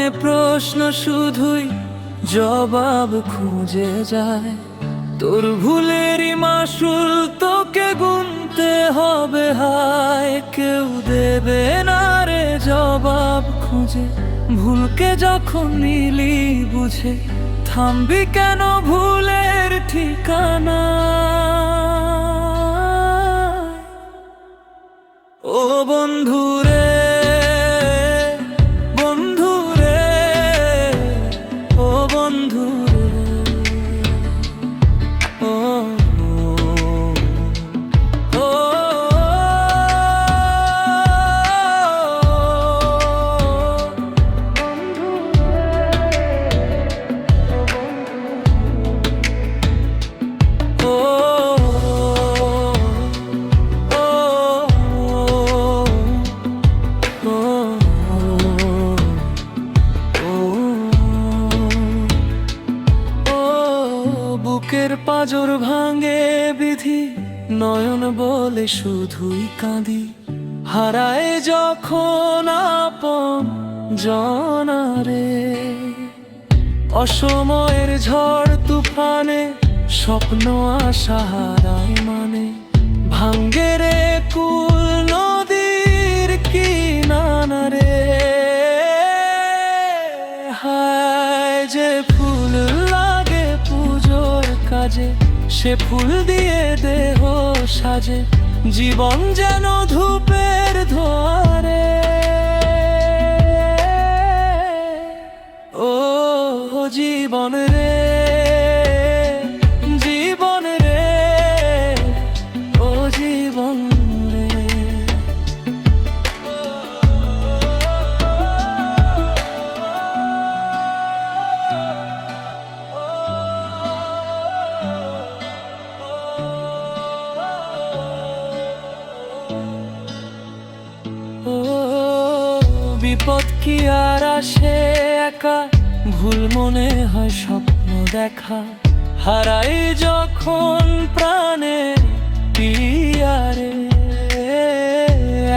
মনে প্রশ্ন শুধুই জবাব খুঁজে যায়। তোর ভুলেরই মাসুল তোকে গুনতে হবে হায়, কেউ দেবে না রে জবাব খুঁজে। ভুলকে যখন নিলি বুঝে, থামবি কেন ভুলের ঠিকানা? ও বন্ধু রে, বন্ধু রে, ও বন্ধু রে, ও ও, ও বুকের পাঁজর ভাঙে বিধি, নয়ন বলে শুধুই কাঁদি। হারায় যখন আপন জনারে, অসময়ের ঝড় তুফানে স্বপ্ন আশা হারায় মানে। ভাঙ্গে রে কুল নদীর কিনারে, হায় যে ফুল লাগে পুজোর কাজে, সে ফুল দিয়ে দেহ সাজে। জীবন যেন ধূপের ধোয়ারে, ও জীবন রে, জীবন রে, ও জীবন রে। ও বিপদ কি আর আসে একা, ভুল মনে হয় স্বপ্ন দেখা। হারাই যখন প্রাণের পিয়ারে,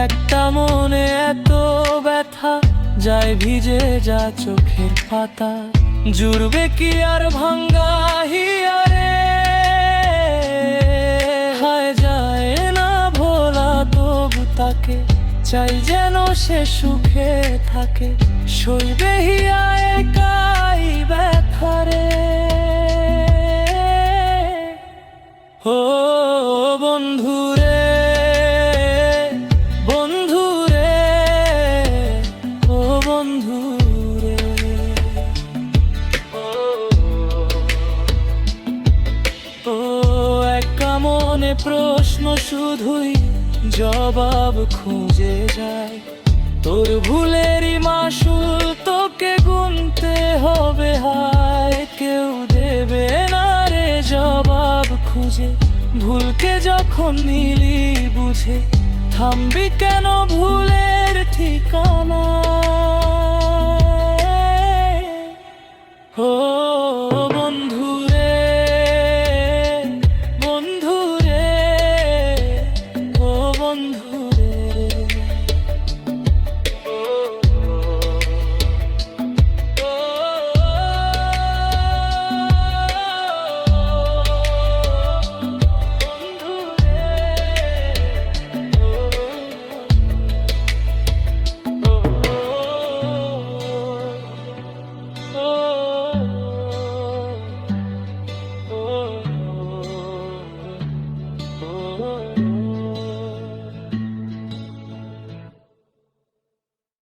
একটা মনে এত ব্যথা যায় ভিজে যা চোখের পাতা। জুড়বে কি আর ভাঙ্গা হিয়ারে, হায় যায় না ভোলা তবু তাকে, চাই যেন সে সুখে থাকে। সইবে হিয়া একাই ব্যথারে, ও বন্ধু রে, বন্ধু রে, ও বন্ধু রে, ও একা মনে প্রশ্ন শুধুই জবাব খুঁজে যায়। তোর ভুলেরই মাসুল তোকে গুনতে হবে হায়, কেউ দেবে না রে জবাব খুঁজে। ভুলকে যখন নিলি বুঝে, থামবি কেন ভুলের ঠিকানা?